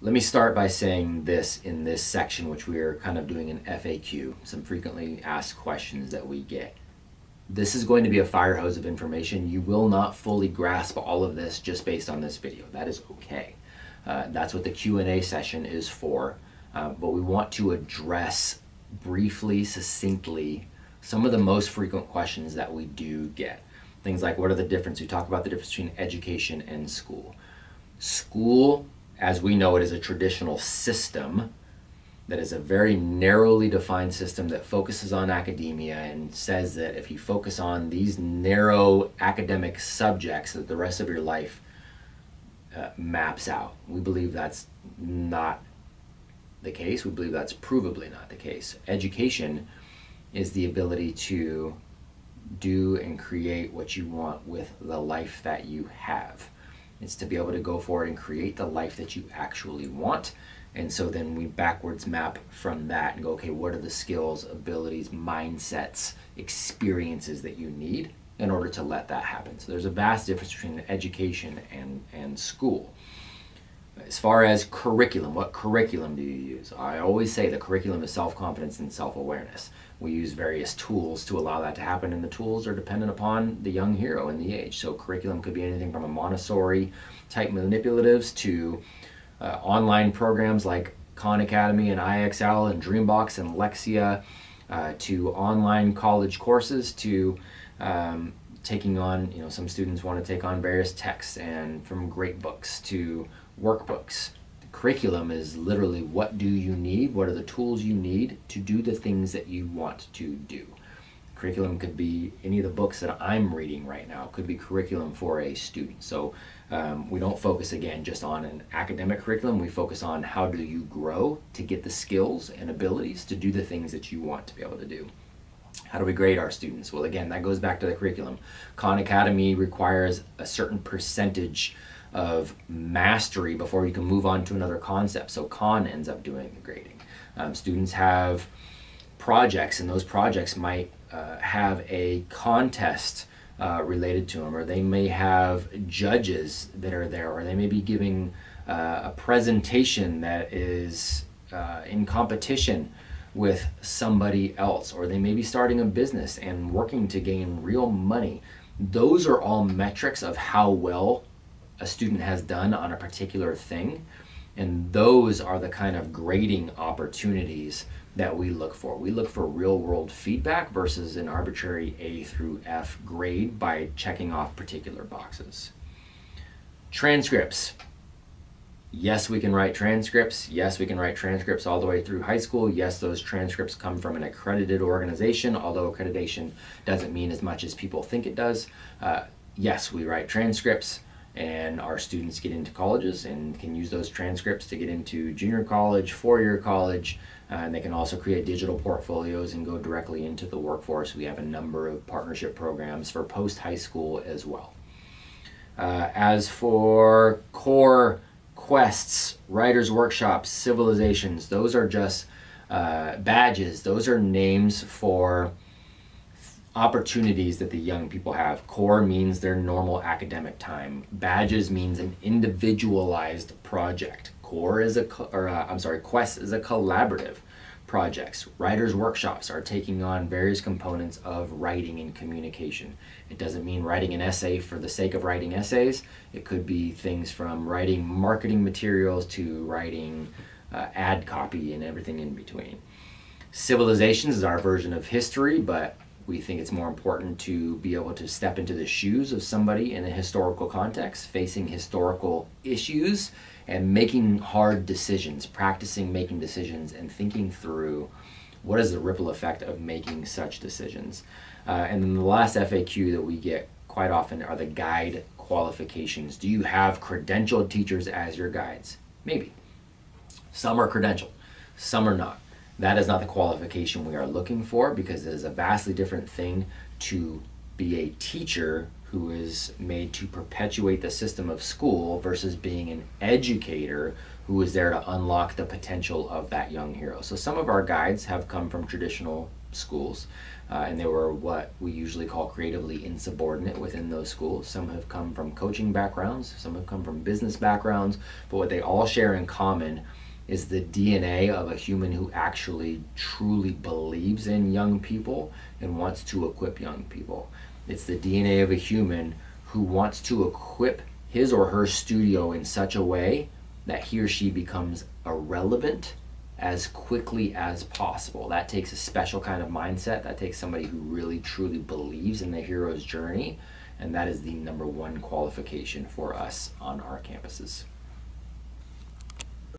Let me start by saying this in this section, which we are kind of doing an FAQ, some frequently asked questions that we get. This is going to be a fire hose of information. You will not fully grasp all of this just based on this video. That is okay. That's what the Q&A session is for. But we want to address briefly, succinctly, some of the most frequent questions that we do get. Things like, what are the difference? We talk about the difference between education and school. School, as we know it, is a traditional system that is a very narrowly defined system that focuses on academia and says that if you focus on these narrow academic subjects, that the rest of your life maps out. We believe that's not the case. We believe that's provably not the case. Education is the ability to do and create what you want with the life that you have. It's to be able to go forward and create the life that you actually want. And so then we backwards map from that and go, okay, what are the skills, abilities, mindsets, experiences that you need in order to let that happen? So there's a vast difference between education and school. As far as curriculum, what curriculum do you use? I always say the curriculum is self-confidence and self-awareness. We use various tools to allow that to happen, and the tools are dependent upon the young hero and the age. So curriculum could be anything from a Montessori type manipulatives to online programs like Khan Academy and IXL and Dreambox and Lexia, to online college courses, to taking on, some students want to take on various texts and from great books to workbooks. The curriculum is literally what do you need, what are the tools you need to do the things that you want to do. Curriculum could be any of the books that I'm reading right now, could be curriculum for a student. So we don't focus again just on an academic curriculum, we focus on how do you grow to get the skills and abilities to do the things that you want to be able to do. How do we grade our students? Well, again, that goes back to the curriculum. Khan Academy requires a certain percentage of mastery before you can move on to another concept. So Khan ends up doing the grading. Students have projects, and those projects might have a contest related to them, or they may have judges that are there, or they may be giving a presentation that is in competition with somebody else, or they may be starting a business and working to gain real money. Those are all metrics of how well a student has done on a particular thing, and those are the kind of grading opportunities that we look for. We look for real world feedback versus an arbitrary A through F grade by checking off particular boxes. Transcripts. Yes, we can write transcripts. Yes, we can write transcripts all the way through high school. Yes, those transcripts come from an accredited organization, although accreditation doesn't mean as much as people think it does. Yes, we write transcripts, and our students get into colleges and can use those transcripts to get into junior college, four-year college, and they can also create digital portfolios and go directly into the workforce. We have a number of partnership programs for post-high school as well. As for core quests, writers' workshops, civilizations, those are just badges. Those are names for opportunities that the young people have. Core means their normal academic time. Badges means an individualized project. Quest is a collaborative projects. Writers' workshops are taking on various components of writing and communication. It doesn't mean writing an essay for the sake of writing essays. It could be things from writing marketing materials to writing ad copy and everything in between. Civilizations is our version of history, but we think it's more important to be able to step into the shoes of somebody in a historical context, facing historical issues and making hard decisions, practicing making decisions and thinking through what is the ripple effect of making such decisions. And then the last FAQ that we get quite often are the guide qualifications. Do you have credentialed teachers as your guides? Maybe. Some are credentialed, some are not. That is not the qualification we are looking for, because it is a vastly different thing to be a teacher who is made to perpetuate the system of school versus being an educator who is there to unlock the potential of that young hero. So some of our guides have come from traditional schools. And they were what we usually call creatively insubordinate within those schools. Some have come from coaching backgrounds, some have come from business backgrounds, but what they all share in common is the DNA of a human who actually truly believes in young people and wants to equip young people. It's the DNA of a human who wants to equip his or her studio in such a way that he or she becomes irrelevant as quickly as possible. That takes a special kind of mindset. That takes somebody who really truly believes in the hero's journey, and that is the number one qualification for us on our campuses.